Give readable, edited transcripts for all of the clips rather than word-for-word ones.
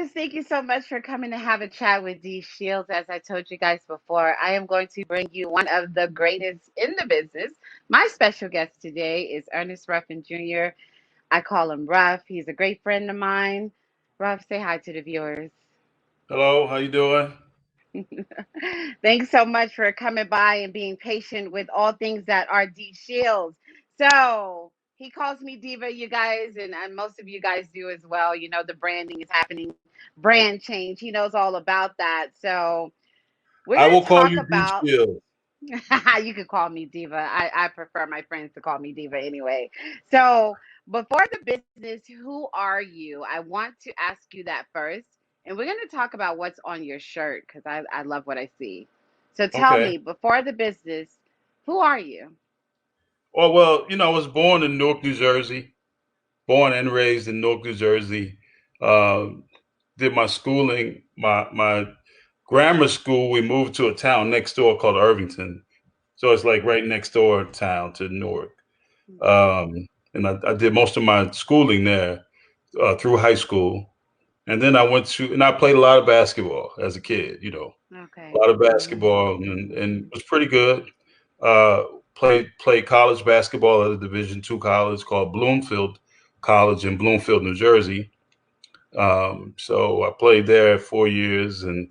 Ernest, thank you so much for coming to have a chat with D Shields. As I told you guys before, I am going to bring you one of the greatest in the business. My special guest today is Ernest Ruffin Jr. I call him Ruff. He's a great friend of mine. Ruff, say hi to the viewers. Hello, how you doing? Thanks so much for coming by and being patient with all things that are D Shields. So he calls me Diva, you guys, and most of you guys do as well. You know, the branding is happening, brand change. He knows all about that. So we're I going will to call talk you D about. Shield. You could call me Diva. I prefer my friends to call me Diva anyway. So before the business, who are you? I want to ask you that first. And we're going to talk about what's on your shirt because I love what I see. So tell Okay. me, before the business, who are you? Well, I was born in Newark, New Jersey. Born and raised in Newark, New Jersey. Uh, did my schooling, my grammar school. We moved to a town next door called Irvington, so it's like right next door town to Newark. And I did most of my schooling there through high school, and then I played a lot of basketball as a kid. A Okay. lot of Hmm. basketball and was pretty good. Uh, played college basketball at a Division II college called Bloomfield College in Bloomfield, New Jersey. So I played there 4 years, and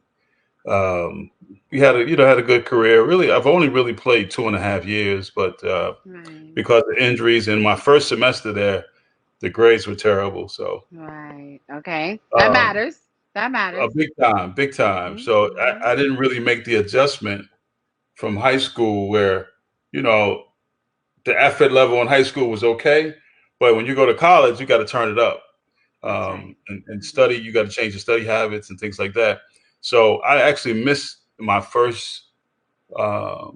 um, we had a good career. Really, I've only really played 2.5 years, but Right. because of injuries in my first semester there, the grades were terrible. So Right. Okay. That um, matters. That matters. big time, big time. Hmm. So Hmm. I didn't really make the adjustment from high school where, you know, the effort level in high school was okay, but when you go to college, you got to turn it up. That's right. And Hmm. study, you got to change your study habits and things like that. So I actually missed my first, uh,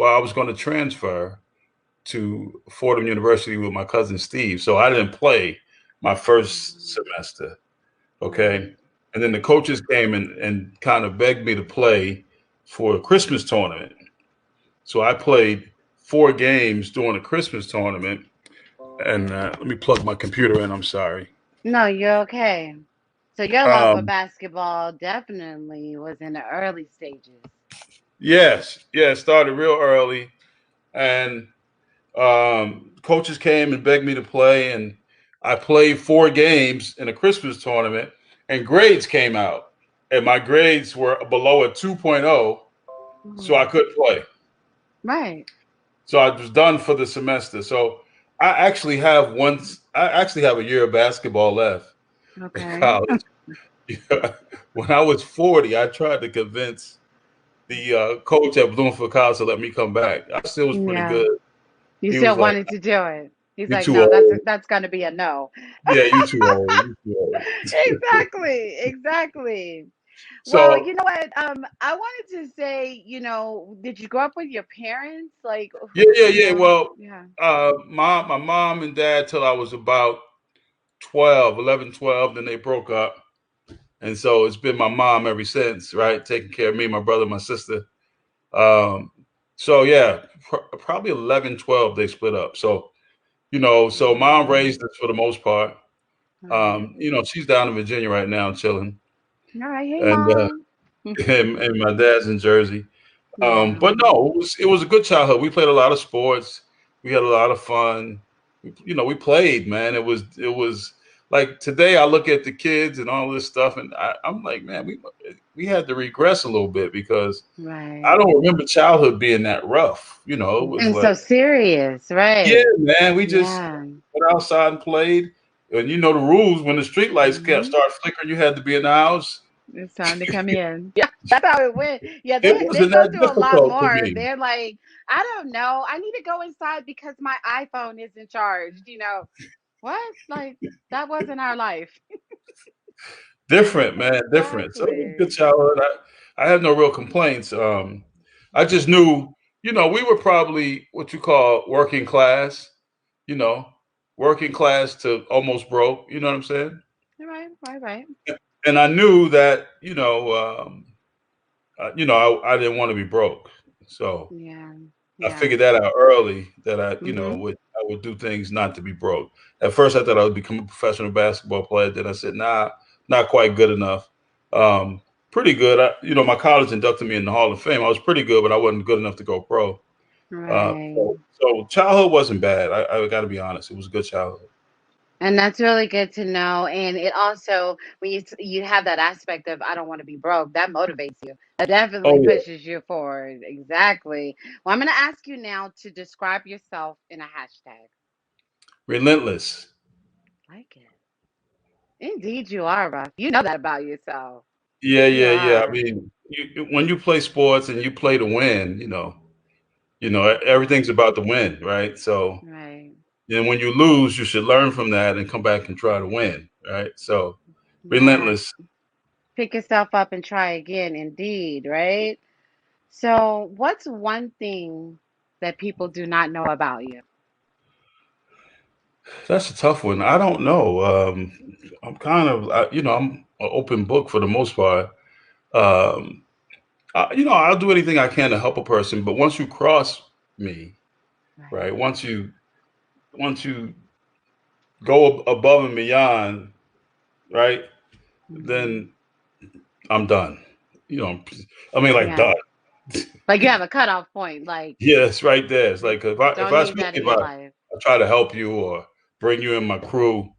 I was going to transfer to Fordham University with my cousin Steve. So I didn't play my first Hmm. semester. Okay. Right. And then the coaches came and kind of begged me to play for a Christmas tournament. So I played 4 games during the Christmas tournament. And let me plug my computer in. I'm sorry. No, you're okay. So your love of Um, basketball definitely was in the early stages. yes, yeah, it started real early, and coaches came and begged me to play, and I played 4 games in a Christmas tournament, and grades came out, and my grades were below a 2.0, so I Mhm. couldn't play. Right. So I was done for the semester. So I actually have a year of basketball left in Okay. college. When I was 40, I tried to convince the coach at Bloomfield College to let me come back. I still was pretty Yeah. good. You He was still like, wanted to do it. He's "You like, too no, old. that's gonna be a no. Yeah, you too old. You too old." Exactly. Exactly. Well, So you know what? I wanted to say, did you grow up with your parents? Like, yeah, yeah, yeah. Well, yeah. my mom and dad till I was about 12, 11, 12. Then they broke up, and so it's been my mom ever since, right, taking care of me, my brother, my sister. Um, so yeah, probably 11, 12. They split up. So so mom Mm, raised us for the most part. right. She's down in Virginia right now, chilling, All right. Hey, and mom. and my dad's in Jersey. Yeah. But no, it was a good childhood. We played a lot of sports. We had a lot of fun. We played, man. It was like today. I look at the kids and all this stuff, and I'm like, man, we had to regress a little bit because I Right. don't remember childhood being that rough. It was And so like, serious, yeah, right? man, we just Yeah. went outside and played. And you know the rules. When the street lights kept Hmm. start flickering, you had to be in the house. It's time to come in. Yeah, that's how it went. Yeah, It they wasn't go that through a lot difficult for more. me. They're like, I don't know. I need to go inside because my iPhone isn't charged. What? Like that wasn't our life. Different, man, different. So it was a good Exactly. childhood. I had no real complaints. I just knew, we were probably what you call working class, you know, working class to almost broke. You know what I'm saying? Right, right, right. And I knew that, I didn't want to be broke. So Yeah, I yeah. figured that out early that Mm-hmm. I would do things not to be broke. At first, I thought I would become a professional basketball player. Then I said, nah, not quite good enough. Um, Pretty good. My college inducted me in the Hall of Fame. I was pretty good, but I wasn't good enough to go pro. Right. So childhood wasn't bad. I got to be honest. It was a good childhood. And that's really good to know. And it also, when you have that aspect of I don't want to be broke, that motivates you. That definitely Oh yeah, pushes you forward. Exactly. Well, I'm going to ask you now to describe yourself in a hashtag. relentless. Like it. Indeed, you are, Ruff. You know that about yourself. Yeah, You yeah, yeah. I are. mean, when you play sports and you play to win, everything's about the win, right? So Right. then when you lose, you should learn from that and come back and try to win, right? So Right. relentless. Pick yourself up and try again. Indeed, right? So, what's one thing that people do not know about you? That's a tough one. I don't know. I'm kind of, I'm an open book for the most part. Um, I'll do anything I can to help a person, but once you cross me, Right. right? Once you go above and beyond, right? Hmm. Then I'm done. You know, I mean, like Yeah. done. Like you have a cutoff point. Like, Yeah, it's right there. It's like if don't I need especially that in if your I, life. I try to help you or bring you in my crew,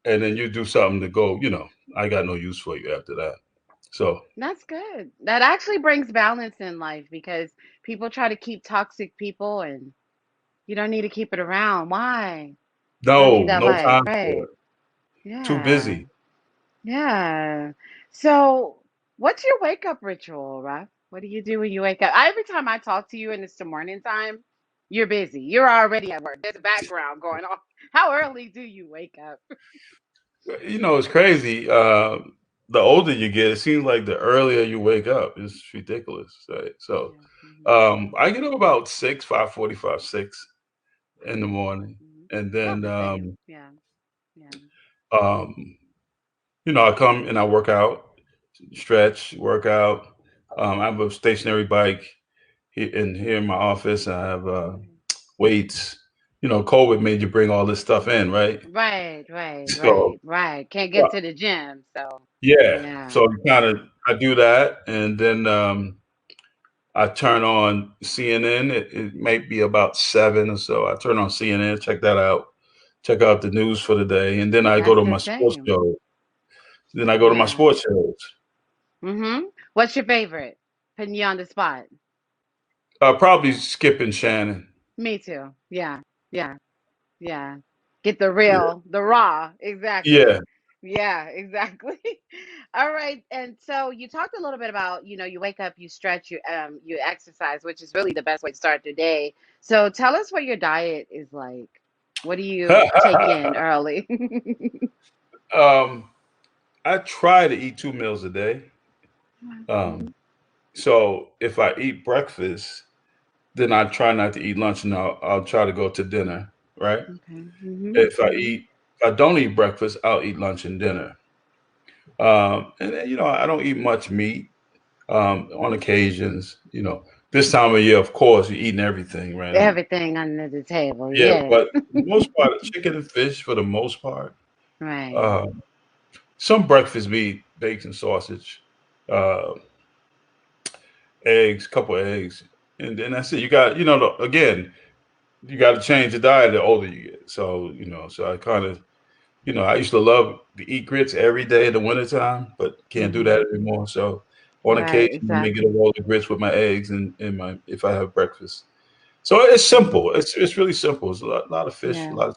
and then you do something to go, I got no use for you after that. So That's good. That actually brings balance in life because people try to keep toxic people and you don't need to keep it around. Why? Don't need no, that no life. time for Right. it. Too Yeah. busy. Yeah. So, what's your wake up ritual, Ruff? What do you do when you wake up? Every time I talk to you and it's the morning time, you're busy. You're already at work. There's a background going on. How early do you wake up? It's crazy. The older you get, it seems like the earlier you wake up. It's ridiculous. Right? So, Yeah. Hmm. I get up about 6, 5:45, 6 in the morning, Hmm. and About then the same. Yeah. Yeah. um, I come and I work out, stretch, work out. I have a stationary bike here in my office. I have Right. weights. COVID made you bring all this stuff in, right? Right. Right. So Right. Right. Can't get to the gym. So, yeah, yeah. so I do that, and then I turn on CNN. It might be about 7 or so. I turn on CNN, check that out, check out the news for the day, and then I go That's to the my sports same. show. Then I go to my Yeah. sports shows. What's your favorite? Putting you on the spot. Probably Skip and Shannon. Me too. Yeah. Yeah. Yeah. Get the Yeah, real, the raw. yeah. Exactly. Yeah, exactly. All right. And so you talked a little bit about, you wake up, you stretch, you exercise, which is really the best way to start the day. So tell us what your diet is like. What do you take in early? um, I try to eat 2 meals a day. Um, Mhm. so if I eat breakfast, then I try not to eat lunch, and I'll try to go to dinner. Right. Okay. Mhm. If I Mhm. eat, if I don't eat breakfast, I'll eat lunch and dinner. And then, I don't eat much meat on occasions. This time of year, of course, you're eating everything, right? Everything under the table. Yeah, Yes. but for the most part, chicken and fish for the most part. Right. Uh, some breakfast meat, bacon, sausage, uh, eggs, couple eggs, and then that's it. You got, again, you got to change the diet the older you get. So, so I kind of, I used to love to eat grits every day in the wintertime, but can't do that Mhm. anymore. So on Right, occasion, I may get a exactly. roll of grits with my eggs and my if I have breakfast. So it's simple. Mhm. It's really simple. It's a lot of fish, a Yeah. lot of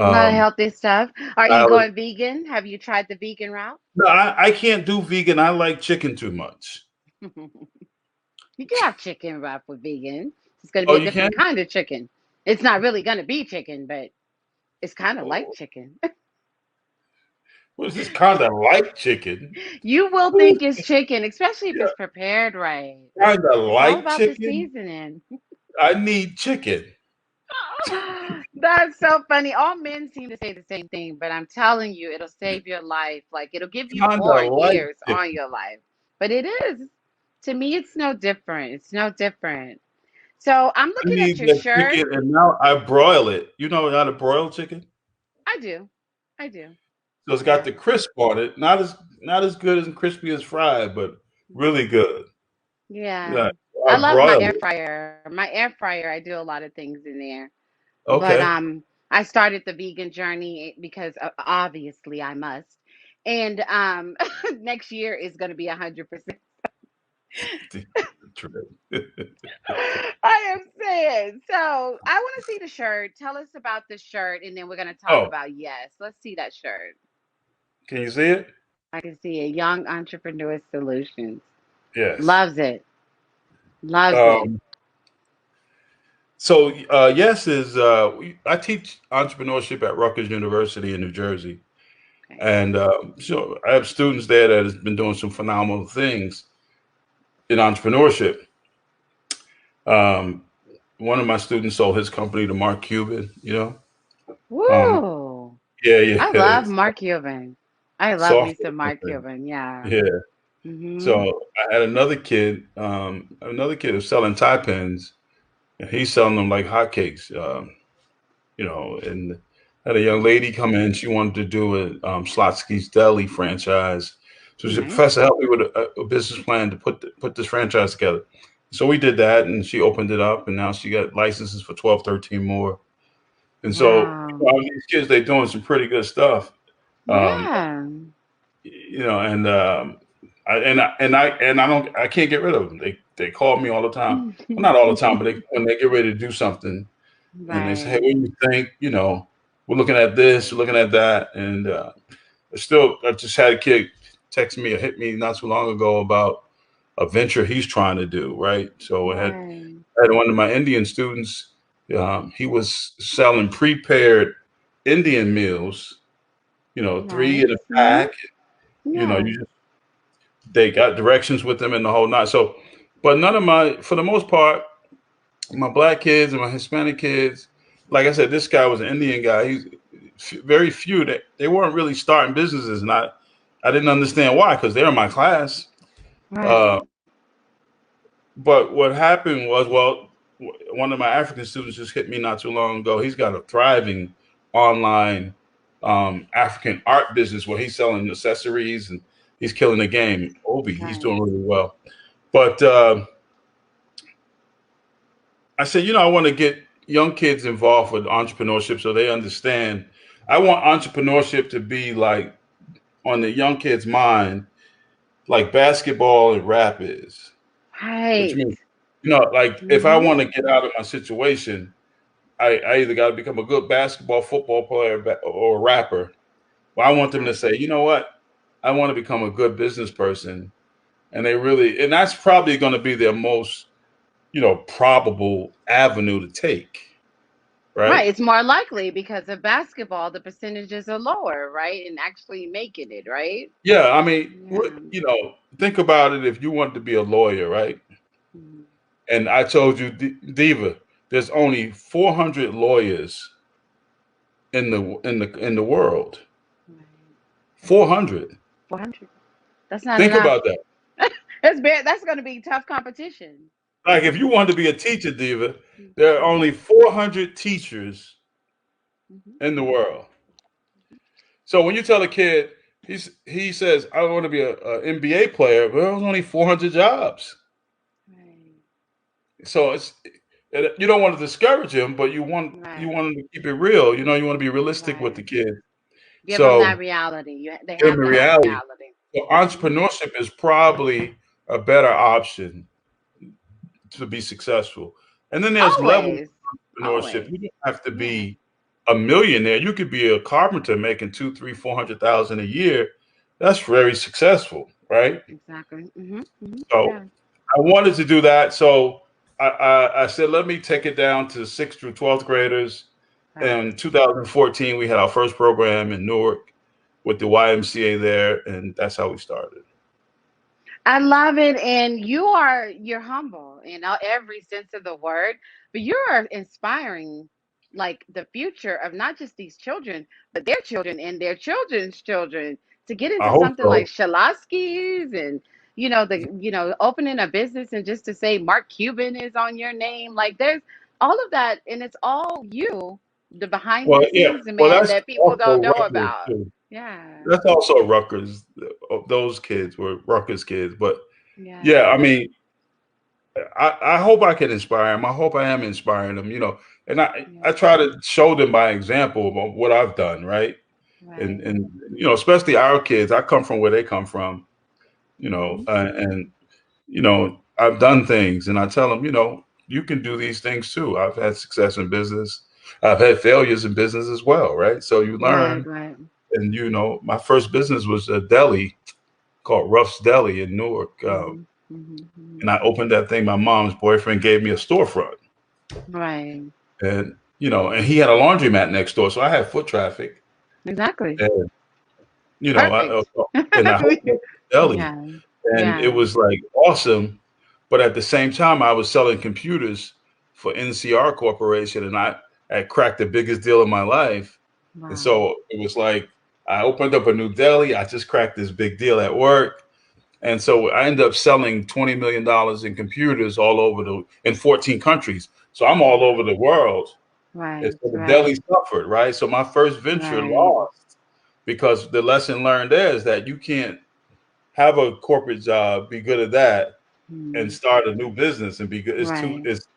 A lot of um, healthy stuff. Are you salad. going vegan? Have you tried the vegan route? No, I can't do vegan. I like chicken too much. You can have chicken wrap with vegan. It's going to Oh, be a you can? different kind of chicken. It's not really going to be chicken, but it's kind of like chicken. What is this kind of like chicken? You will think it's chicken, especially if Yeah, it's prepared right. kind of It's all like about the chicken. seasoning. I need chicken. That's so funny. All men seem to say the same thing, but I'm telling you, it'll save your life. Like it'll give you Kind more of like years on chicken. your life. But it is. To me, it's no different. It's no different. So I'm I looking at need your the shirt. chicken, and now I broil it. You know how to broil chicken? I do. I do. So it's got the crisp on it. Not as good as crispy as fried, but really good. Yeah. Yeah, I I love my broil air it. fryer. My air fryer, I do a lot of things in there. But Okay. I started the vegan journey because obviously I must. And next year is going to be 100%. True. I am saying. So, I want to see the shirt. Tell us about the shirt and then we're going to talk Oh, about yes. Let's see that shirt. can you see it? I can see it. Young Entrepreneur Solutions. Yes. Loves it. Loves it. Um, so yes is I teach entrepreneurship at Rutgers University in New Jersey, Okay. and so I have students there that has been doing some phenomenal things in entrepreneurship. Um, One of my students sold his company to Mark Cuban. Um, Woo! yeah, I yeah. love Mark Cuban. I love me Software some Mark company. Cuban. Yeah. Yeah. Mhm. So I had another kid who's selling tie pins, and he's selling them like hotcakes. And I had a young lady come in. She wanted to do a Slotsky's Deli franchise. So she said, Nice. "Professor, help me with a business plan to put this franchise together." So we did that, and she opened it up, and now she got licenses for 12, 13 more. And so Wow. these kids, they're doing some pretty good stuff. Um, Yeah. and I can't get rid of them. They call me all the time. Well, not all the time, but when they get ready to do something, and they say, "Hey, Right. what do you think?" We're looking at this, we're looking at that, and I just had a kid text me or hit me not too long ago about a venture he's trying to do. Right, so Right. I had one of my Indian students. He was selling prepared Indian meals. Three in a Nice. Mhm. pack. Yeah. You They got directions with them and the whole night. So, but none of for the most part, my black kids and my Hispanic kids, like I said, this guy was an Indian guy. He's very few that they weren't really starting businesses, and I didn't understand why because they're in my class. Uh, Right. but what happened was, well, one of my African students just hit me not too long ago. He's got a thriving online African art business where he's selling accessories and he's killing the game. Obi, he's Right. doing really well. But I said, I want to get young kids involved with entrepreneurship so they understand. I want entrepreneurship to be like on the young kids' mind, like basketball and rap is. Which Right. means, like if I Mhm. want to get out of my situation, I either got to become a good basketball, football player, or a rapper. Well, I want them to Right. say, you know what? I want to become a good business person. And that's probably going to be their most, probable avenue to take. Right. Right. It's more likely because of basketball, the percentages are lower, right? And actually making it, right? Yeah, I mean, Yeah. think about it. If you wanted to be a lawyer, right? Mhm. And I told you, Diva, there's only 400 lawyers in the world. Right. 400. 400. That's not Think enough. about that. That's bad. That's going to be tough competition. Like, if you wanted to be a teacher, Diva, there are Mhm. only 400 teachers Mhm. in the world. So when you tell a kid, he says, "I want to be a NBA player," well, there's only 400 jobs. Right. So you don't want to discourage him, but you want Right. him to keep it real. You want to be realistic with the Right. kid. Give them So that reality. They give him have the to have reality. reality. So Mhm. entrepreneurship is probably a better option to be successful. And then there's levels Always. of entrepreneurship. Always. You don't have to Yeah. be a millionaire. You could be a carpenter making two, three, 400,000 a year. That's very successful, right? Exactly. Mhm. Mhm. So Yeah. I wanted to do that. So I said, let me take it down to sixth through 12th graders. Right. In 2014, we had our first program in Newark with the YMCA there, and that's how we started. I love it, and you're humble in every sense of the word, but you're inspiring like the future of not just these children, but their children and their children's children to get I into hope something like so. Shalasky's and opening a business and just to say Mark Cuban is on your name, like there's all of that, and it's all you, the behind Well, the yeah. scenes Well, man that's that people don't also know rappers about. too. Yeah. That's also Rutgers. Those kids were Rutgers kids, but yeah, Yeah. I mean, I hope I can inspire them. I hope I am inspiring them. And I Yeah. try to show them by example of what I've done, right? And Right. and especially our kids. I come from where they come from, Mm-hmm. and I've done things, and I tell them, you can do these things too. I've had success in business. I've had failures in business as well, right? So you Right. learn, Right. and my first business was a deli called Ruff's Deli in Newark, Mm-hmm. Mm-hmm. Mm-hmm. and I opened that thing. My mom's boyfriend gave me a storefront, Right. and and he had a laundromat next door, so I had foot traffic, Exactly. and Perfect. and I opened up the deli, Yeah. and it Yeah. was like awesome. But at the same time, I was selling computers for NCR Corporation, and I had cracked the biggest deal of my life. And Wow. so it was like I opened up a new deli. I just cracked this big deal at work. And so I ended up selling $20 million in computers all over in 14 countries. So I'm all over Wow. the world. And Right. so the deli Right. suffered, right? So my first venture Right. lost because the lesson learned there is that you can't have a corporate job, be good at that, and Mm. start a new business and be good. Right. It's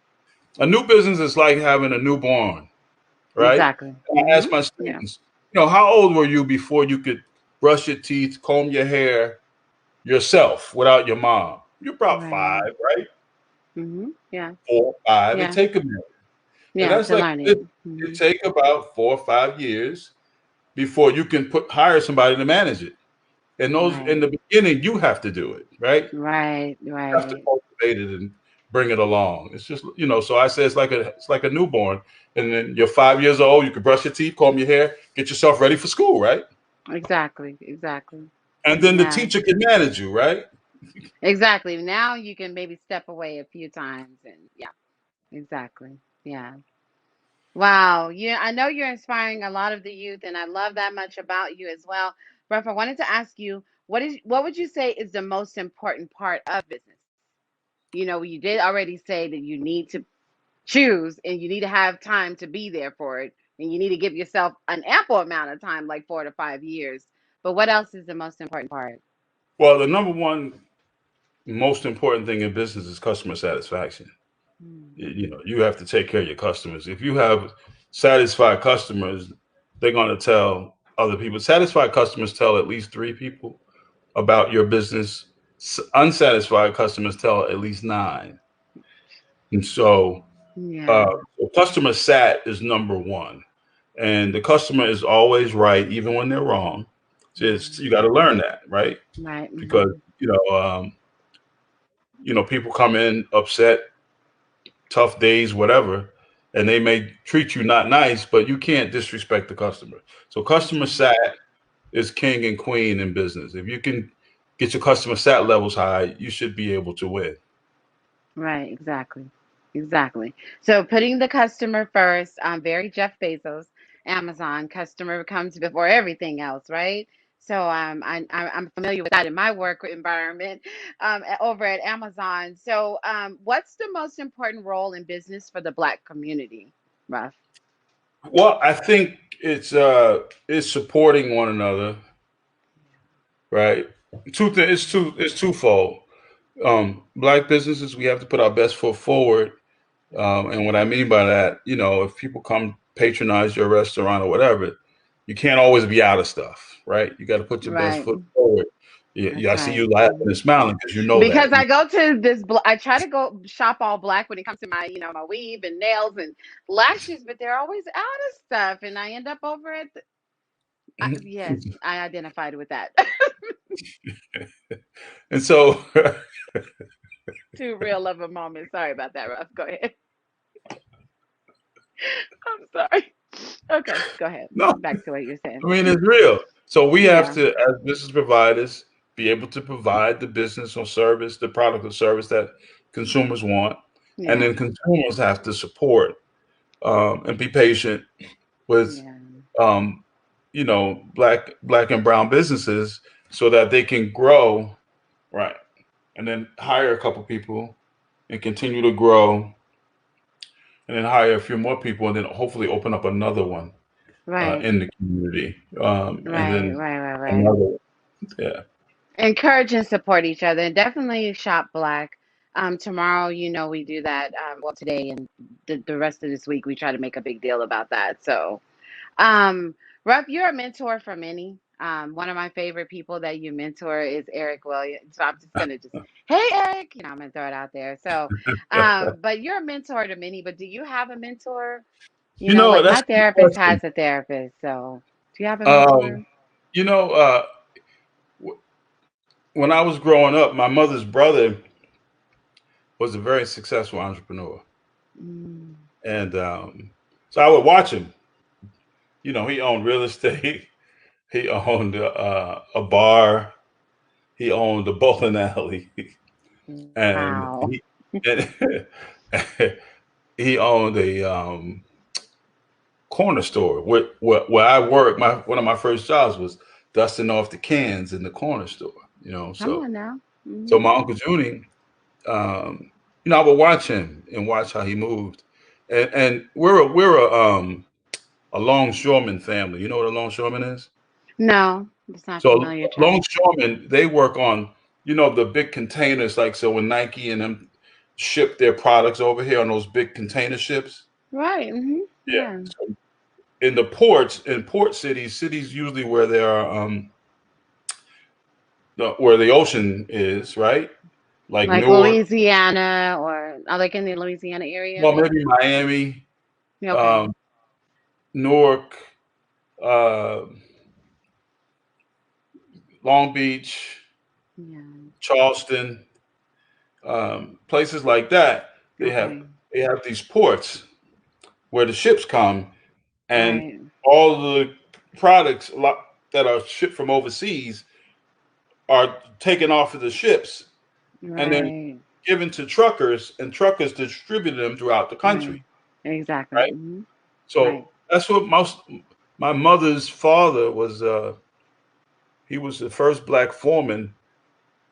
a new business is like having a newborn, right? Exactly. And I Mm-hmm. ask my Yeah. students, how old were you before you could brush your teeth, comb your hair yourself without your mom? You're about five, Right. right? Mm-hmm. Yeah. 4, 5. It Yeah. take a minute. And Yeah. that's To like learn it. it Mm-hmm. take about 4 or 5 years before you can hire somebody to manage it. And those in Right. the beginning, you have to do it, right? Right. You have to Right. cultivate it and bring it along. It's just so I say it's like a newborn. And then you're 5 years old, you can brush your teeth, comb your hair, get yourself ready for school, right? Exactly. Exactly. And then the Yeah. teacher can manage you, right? Exactly. Now you can maybe step away a few times and yeah. Exactly. Yeah. Wow. Yeah, I know you're inspiring a lot of the youth, and I love that much about you as well. Ruff, I wanted to ask you, what would you say is the most important part of business? You did already say that you need to choose and you need to have time to be there for it, and you need to give yourself an ample amount of time, like 4 to 5 years. But what else is the most important part? Well, the number one most important thing in business is customer satisfaction. Mm, You have to take care of your customers. If you have satisfied customers, they're going to tell other people. Satisfied customers tell at least 3 people about your business. Unsatisfied customers tell at least 9. And uh, yeah. customer sat is number one, and the customer is always right, even when they're wrong. Just you got Right. to learn that, right? Right. Because Hmm. people come in upset, tough days, whatever, and they may treat you not nice, but you can't disrespect the customer. So That's customer right. sat is king and queen in business. If you can get your customer sat levels high, you should be able to win. Right, exactly. Exactly. So putting the customer first, very Jeff Bezos, Amazon, customer comes before everything else, right? So I'm familiar with that in my work environment over at Amazon. So what's the most important role in business for the Black community, Ruff? Well, I think it's supporting one another, right? It's twofold. Black businesses, we have to put our best foot forward. And what I mean by that, if people come patronize your restaurant or whatever, you can't always be out of stuff, right? You got to put your best Right. foot forward. Yeah, That's I see right. you laughing and Mhm. smiling because you know that. Because I go to I try to go shop all black when it comes to my weave and nails and lashes, but they're always out of stuff, and I end up over at yes, I identified with that. And so, Too real of a moment. Sorry about that, Ruff. Go ahead. I'm sorry. Okay, go ahead. no, Back to what you're saying. I mean, it's real. So we have Yeah, to, as business providers, be able to provide the business or service, the product or service that consumers want. And yeah, then consumers have to support and be patient with yeah, um, black and brown businesses so that they can grow, right? And then hire a couple people and continue to grow, and then hire a few more people, and then hopefully open up another one. Right. in the community. And Right. then Right. Right. Right. another, yeah. Encourage and support each other, and definitely shop black. Tomorrow, we do that. Well, today and the rest of this week, we try to make a big deal about that. So, um, Ruff, you're a mentor for many. One of my favorite people that you mentor is Eric Williams. So I'm just gonna hey Eric, I'm gonna throw it out there. So, but you're a mentor to many. But do you have a mentor? Like That's my a good therapist question. has a therapist. So, do you have a mentor? Um, you know, when I was growing up, my mother's brother was a very successful entrepreneur, Mm, and so I would watch him. He owned real estate. He owned a bar. He owned a bowling alley, and wow. he and he owned a corner store. Where I worked, my one of my first jobs was dusting off the cans in the corner store. Come So on now. so Hmm. my uncle Junie, um, I would watch him and watch how he moved, and we're a longshoreman family. You know what a longshoreman is? No, it's not So familiar term. longshoremen, they work on, the big containers. Like, so when Nike and them ship their products over here on those big container ships. Right. Hmm. Yeah. Yeah. So in the ports, in port cities usually where there are where the ocean is, right? Like Like Newark, Louisiana or like in the Louisiana area, well, maybe. maybe Miami, Yeah, okay. um, Newark, uh, Long Beach, Yeah. Charleston, places like that. They have Okay. they have these ports where the ships come, and Right. all the products that are shipped from overseas are taken off of the ships and then Right. given to truckers, and truckers distribute them throughout the Right. country, Exactly. right? Hmm. So Right. that's what my mother's father was. He was the first black foreman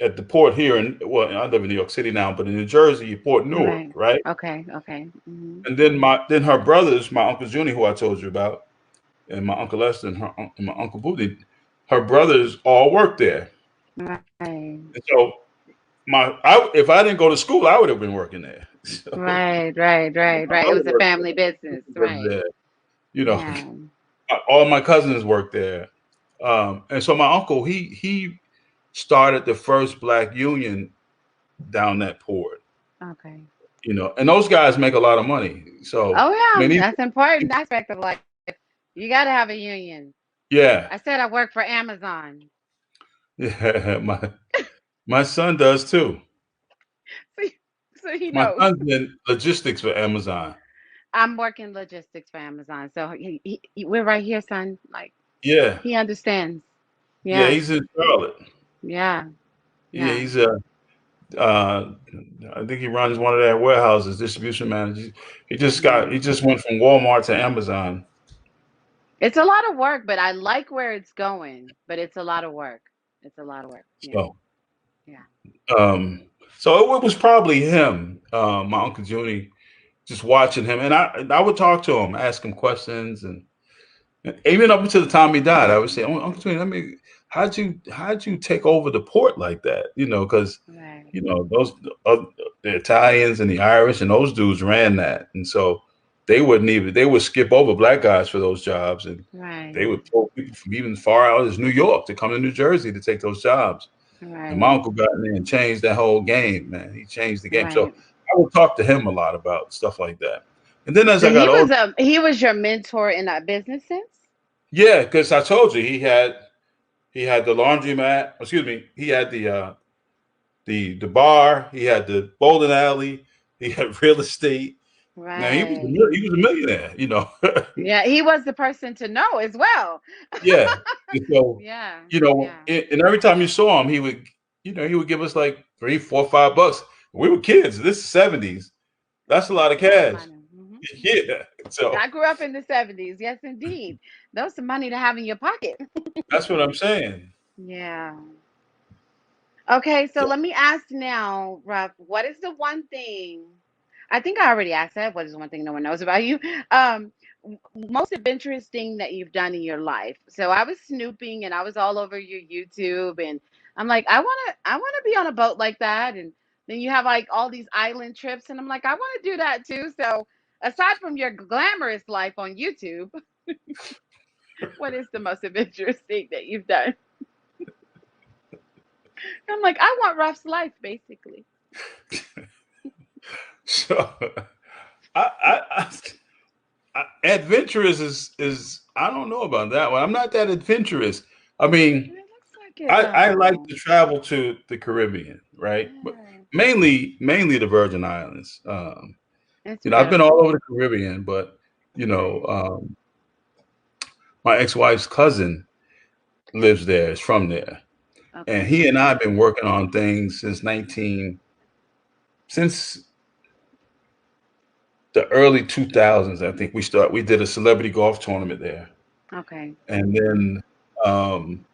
at the port here in, well, I live in New York City now, but in New Jersey, Port Newark, Right. right? Okay. Okay. Hmm. And then her brothers, my uncle Junie, who I told you about, and my uncle Lester and my uncle Booty, her brothers all worked there. Right. And so if I didn't go to school, I would have been working there. So Right. Right. Right. my Right. It mother was a worked family business. Right. there. You know, Yeah. all my cousins worked there. And so my uncle, he started the first black union down that port. Okay. And those guys make a lot of money. So Oh I yeah, mean, that's an important aspect of life. You got to have a union. yeah, I said I work for Amazon. yeah. My son does too. So, so he My knows. son's in logistics for Amazon. I'm working logistics for Amazon. So we're right here, son. Like Yeah, he understands. yeah. Yeah. He's in Charlotte. Yeah. Yeah, Yeah. he's a. Uh, I think he runs one of their warehouses, distribution manager. He Yeah. just went from Walmart to Amazon. It's a lot of work, but I like where it's going, but it's a lot of work. It's a lot of work. Yeah. So, Yeah. um, so it was probably him, my uncle Junie, just watching him, and I would talk to him, ask him questions, and even up until the time he died, I would say, Uncle Junie, how'd you take over the port like that? Because Right. those uh, the Italians and the Irish and those dudes ran that, and so they would skip over black guys for those jobs, and they Right. would pull people from even far out as New York to come to New Jersey to take those jobs. And my Right. uncle got in there and changed that whole game, man. He changed the game. So Right. I would talk to him a lot about stuff like that. And then as So I got older, he was your mentor in that business sense? yeah, because I told you he had the laundromat. Excuse me, he had the bar. He had the bowling alley. He had real estate. Now Right. he was a millionaire. Yeah, he was the person to know as well. Yeah. And so, Yeah. Yeah. and every time you saw him, he would give us like 3, 4, $5. We were kids. This is '70s. That's a lot of That's some cash. money. Hmm. Yeah. So I grew up in the 70s. Yes, indeed. That was some money to have in your pocket. that's what I'm saying. Yeah. Okay, so So, let me ask now, Ruff, what is the one thing? I think I already asked that. What is the one thing no one knows about you? Um, most adventurous thing that you've done in your life. So I was snooping and I was all over your YouTube, and I'm like, I want to be on a boat like that. And then you have like all these island trips, and I'm like, I want to do that too. So aside from your glamorous life on YouTube, what is the most adventurous thing that you've done? I'm like, I want Ruff's life, basically. So I, I, I, adventurous is I don't know about that one. I'm not that adventurous. I mean, It looks like it I like though. to travel to the Caribbean, right? But Yeah, mainly the Virgin Islands. it's I've been all beautiful. over the Caribbean, but Okay. my ex-wife's cousin lives there, is from there. And Okay. he and I have been working on things since the early 2000s. I think we did a celebrity golf tournament there. Okay. And then um,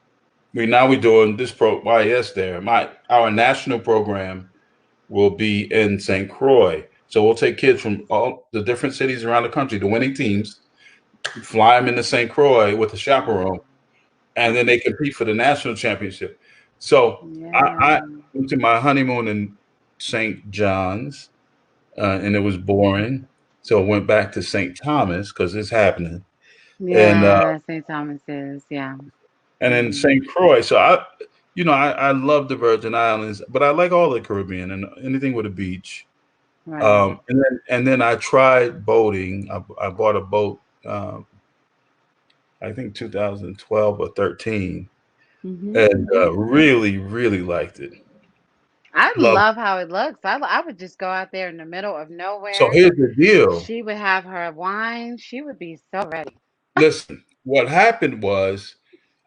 we're doing this pro YS there. Our national program will be in St. Croix. So we'll take kids from all the different cities around the country, the winning teams, fly them into St. Croix with a chaperone, Wow. and then they compete for the national championship. So I Yeah. went to my honeymoon in St. John's, and it was boring. So I went back to St. Thomas because it's happening, and Yeah, St. Thomas is. Yeah. then Hmm. St. Croix. So I love the Virgin Islands, but I like all the Caribbean and anything with a beach. Right. And then I tried boating. I bought a boat. I think 2012 or 13, Hmm. and Hmm. really really liked it. I Love. love how it looks. I would just go out there in the middle of So nowhere. here's the deal. She would have her wine. She would be so ready. Listen, what happened was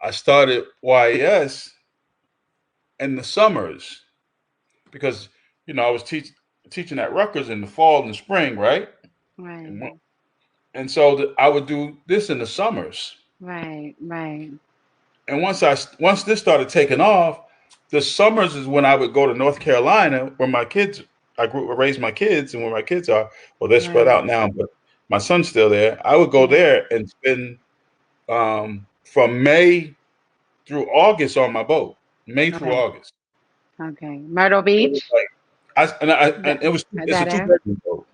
I started YS in the summers because I was teaching at Rutgers in the fall and the spring, right? And, Right. so I would do this in the summers. Right. Right. And once this started taking off, the summers is when I would go to North Carolina, where my kids, raised my kids, and where my kids are. Well, they're spread Right. out now, but my son's still there. I would go Yeah. there and spend from May through August on my boat. May through Okay. August. Okay. Myrtle It was Beach. like and That it was it's a that two area. bedroom boat,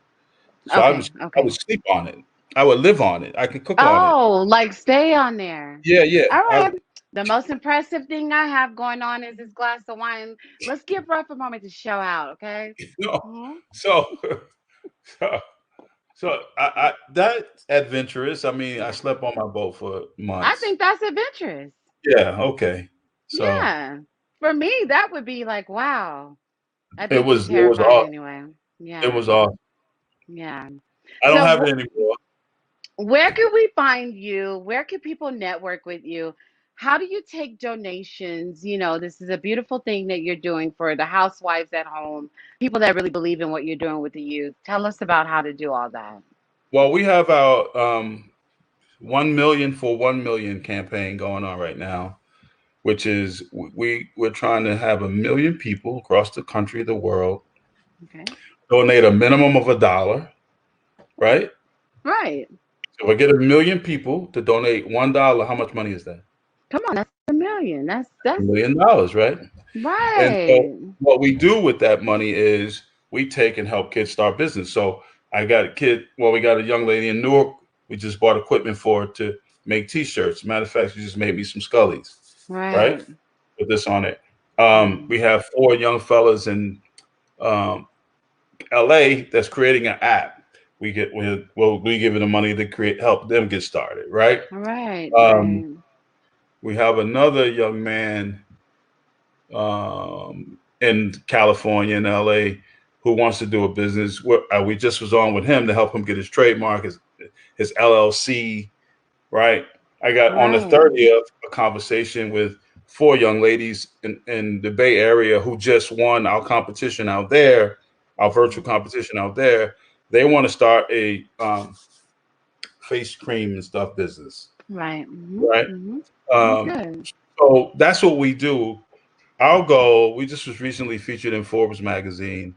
so Okay. I would Okay. sleep on it. I would live on it. I could cook on it. Oh, like stay on there. Yeah, yeah. All right. The most impressive thing I have going on is this glass of wine. Let's give Ruff a moment to show out, okay? No, Hmm. so so that's adventurous. I mean, I Yeah. slept on my boat for I months. think that's adventurous. Yeah, okay. So Yeah. For me, that would be like, wow. I'd it be too was it was terrified all anyway. it Yeah. was all. Yeah. I don't So, have it anymore. where can we find you? Where can people network with you? How do you take donations? This is a beautiful thing that you're doing for the housewives at home, people that really believe in what you're doing with the youth. Tell us about how to do all that. Well, we have our 1 million for 1 million campaign going on right now, which is we're trying to have 1 million people across the country, the world, Okay. donate a minimum of $1, right? Right. So we get 1 million people to donate $1. How much money is that? Come on, that's a million. That's $1 million, right? And so right. what we do with that money is we take and help kids start business. So we got a young lady in Newark. We just bought equipment for her to make T-shirts. Matter of fact, she just made me some Scullies, right? Right. With this on it. Right. We have four young fellas in um, LA that's creating an app. We'll be giving them money to help them get started, right? Right. Um, Right. we have another young man in California and LA who wants to do a business. We just was on with him to help him get his trademark, his LLC, right? I got on the Right. 30th a conversation with four young ladies in the Bay Area who just won our competition out there, our virtual competition out there. They want to start a face cream and stuff business, Right. Hmm. right? Hmm. That's Um, good. so that's what we do. Our goal, we just was recently featured in Forbes magazine,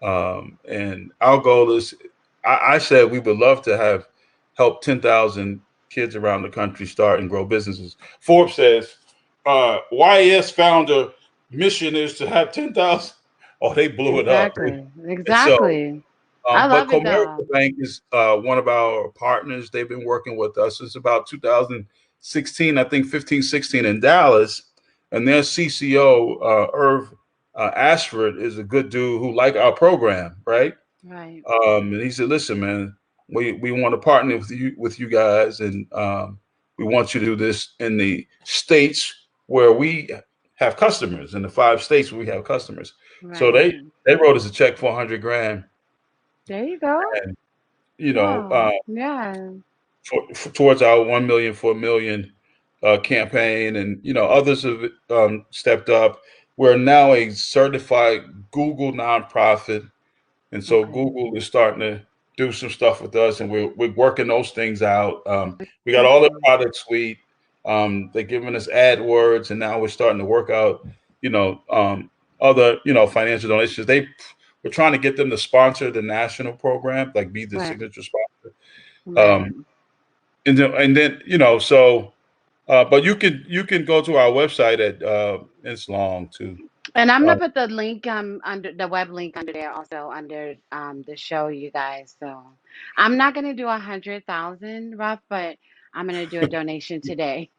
and our goal is, I said we would love to have help 10,000 kids around the country start and grow businesses. Forbes says YS founder mission is to have 10,000. Oh, they blew it up. Exactly. And so, Exactly. I but love it Comerica though. Bank is one of our partners. They've been working with us since about 2016, I think 15, 16 in Dallas. And their CCO, Irv Ashford, is a good dude who like our program, right? Right. And he said, "Listen, man, we want to partner with you guys, and we want you to do this in the states where we have customers. In the 5 states where we have customers." So Right. they wrote us a check for 100 grand, There you go. and you know, Wow. Yeah. towards our 1 million for a million campaign, and others have stepped up. We're now a certified Google nonprofit. And so Okay. Google is starting to do some stuff with us, and we're working those things out. We got all the Awesome. product suite. They're giving us AdWords, and now we're starting to work out, you know, um, other financial donations. We're trying to get them to sponsor the national program, like be the Right. signature sponsor. Right. And then so, but you can go to our website at it's long too. And I'm Uh, gonna put the link under the web link under there also under the show, you guys. So I'm not gonna do 100,000 rough, but I'm gonna do a donation today.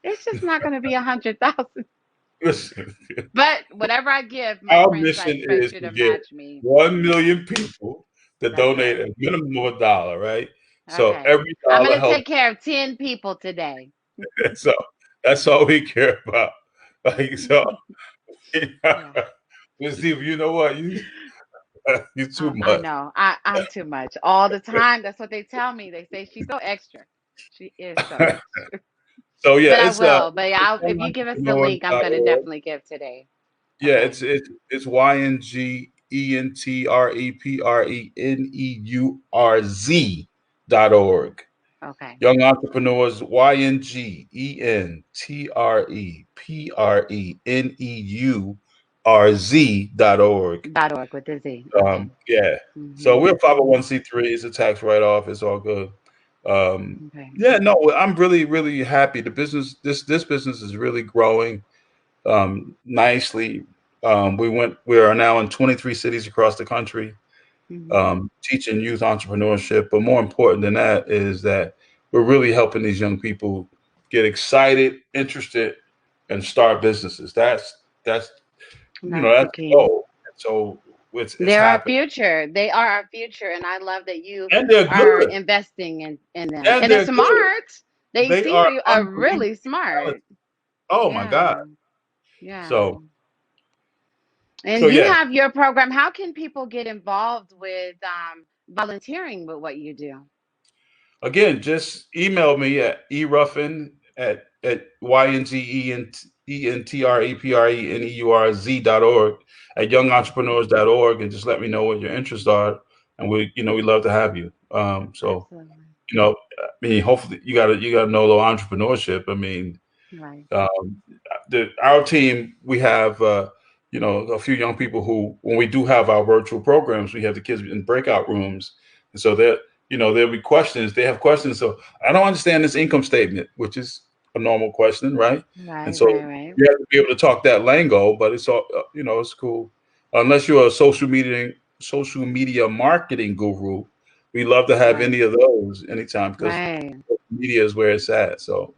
It's just not gonna be 100,000. listen, But whatever I give, my our friends I mission expect is you to to get match me. 1 million people to That's donate right. a minimum of $1, right? So Okay. every I'm dollar gonna helps. take care of 10 people today. So that's all we care about. Like so, Yeah. Steve, you know what? You too I much. know. I'm too much all the time. That's what they tell me. They say she's so extra. She is so extra. So yeah, But I it's will. But it's if you give us the link, I'm gonna youngentrepreneurs.org. definitely give today. Yeah, Okay. it's YNGENTREPRENEURZ.org. Okay. Young Entrepreneurs, YNGENTREPRENEURZ.org. .org with the Z. Okay. Yeah. So Mhm. we're 501c3. It's a tax write off. It's all good. Um, Okay. yeah, no, I'm really, really happy. The business, this business is really growing nicely. We are now in 23 cities across the country, Mhm. teaching youth entrepreneurship. But more important than that is that we're really helping these young people get excited, interested, and start businesses. That's That's the that's the key. goal. So it's They're our happening, future. They are our future, and I love that you and they're are good, investing in them. and And they're they're good. smart. They They seem are to are unbelievably really smart. talented. Oh my God! Yeah. Yeah. So And so you yeah. have your program. How can people get involved with volunteering with what you do? Again, just email me at eruffin at YNGENTREPRENEURZ.org at Okay. youngentrepreneurs.org, and just let me know what your interests are, and we love to have you. So Absolutely. I mean, hopefully you gotta know a little entrepreneurship. I mean, Right. um, our team, we have a few young people who, when we do have our virtual programs, we have the kids in breakout rooms, and so there'll be questions. They have questions. So I don't understand this income statement, which is a normal question, right? And Right, so right, right. you have to be able to talk that lingo, but it's all it's cool. Unless you're a social media marketing guru, we love to have Right. any of those anytime because Right. media is where it's at. So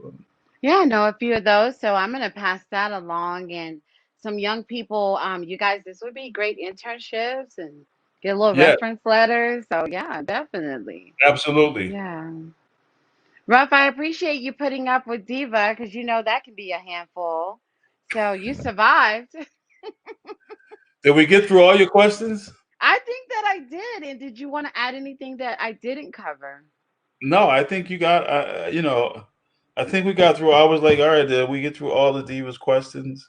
Yeah, I know a few of those, so I'm gonna pass that along and some young people, you guys, this would be great internships and get a little yeah, reference letters. So yeah, definitely. absolutely. Yeah. Ruff, I appreciate you putting up with Diva because you know that can be a handful. So you survived. Did we get through all your questions? I think that I did. And did you want to add anything that I didn't cover? No, I think you got. I think we got through. I was like, all right, did we get through all the divas questions?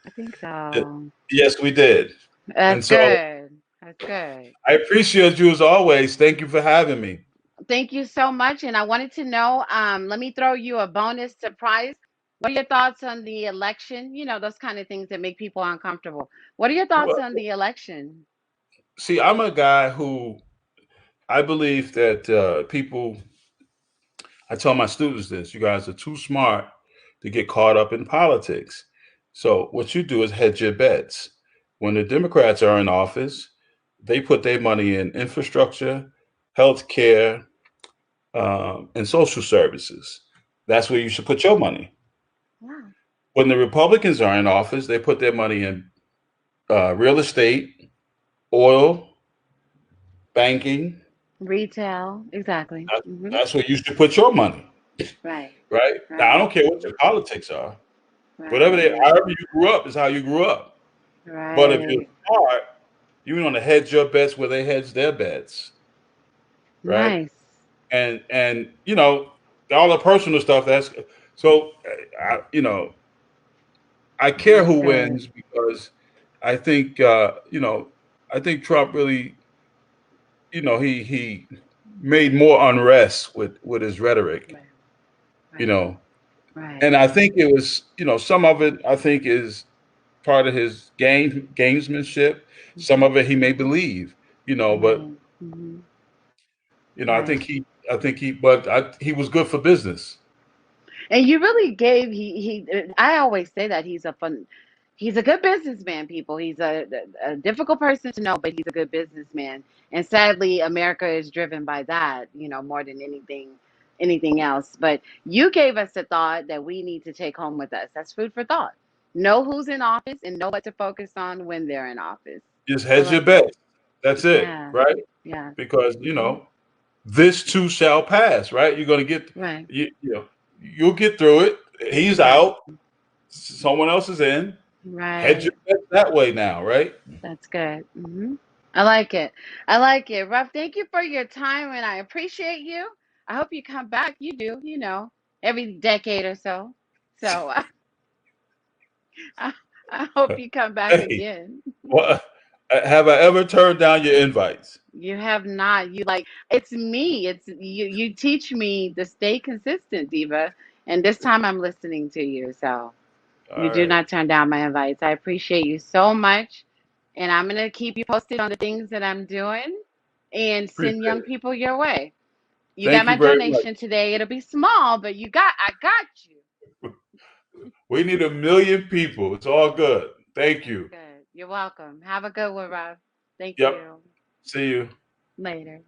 I think Y- so. Yes, we did. That's And so good. That's good. I appreciate you as always. Thank you for having me. Thank you so much. And I wanted to know, let me throw you a bonus surprise. What are your thoughts on the election? You know, those kind of things that make people uncomfortable. What are your thoughts Well, on the election? see, I'm a guy who I believe that people. I tell my students this: you guys are too smart to get caught up in politics. So what you do is hedge your bets. When the Democrats are in office, they put their money in infrastructure, health care, and social services. That's where you should put your money. Wow. When the Republicans are in office, they put their money in real estate, oil, banking. Retail, exactly. That- Hmm. That's where you should put your money, Right. right? Now, I Right. don't care what your Hmm. politics are. Whatever they, Right. however you grew up is how you grew up. But if you're Right. smart, you want to hedge your bets where they hedge their bets, right? Nice. And all the personal stuff. That's so. I care That's who good. wins because I think I think Trump really he made more unrest with his rhetoric, Right. you Right. know, Right. and I think it was some of it I think is part of his gamesmanship. Some Hmm. of it he may believe, but Right. Hmm. I Right. think he was good for business. And you really gave I always say that he's a good businessman, people. He's a difficult person to know, but he's a good businessman. And sadly, America is driven by that, more than anything else. But you gave us a thought that we need to take home with us. That's food for thought. Know who's in office and know what to focus on when they're in office. Just I hedge your like that. bets. That's it, Yeah. right? Yeah. Because Hmm. this too shall pass, right? You're gonna get Right. you'll get through it. He's Right. out. Someone else is in. Hedge your Right. bets that way now, right? That's good. I like it. I like it. Ruff, thank you for your time and I appreciate you. I hope you come back. You do, every decade or so. So I, I hope you come back Hey, again. what have I ever turned down your invites? You have not. You like it's me. It's you you teach me to stay consistent, Diva. And this time I'm listening to you. So you All do right. not turn down my invites. I appreciate you so much. And I'm going to keep you posted on the things that I'm doing and send Appreciate young it. people your way. You got Thank you my very much. donation today. It'll be small, but I got you. We need 1 million people. It's all good. Thank That's you. good. You're welcome. Have a good one, Rob. Thank Yep. you. See you. Later.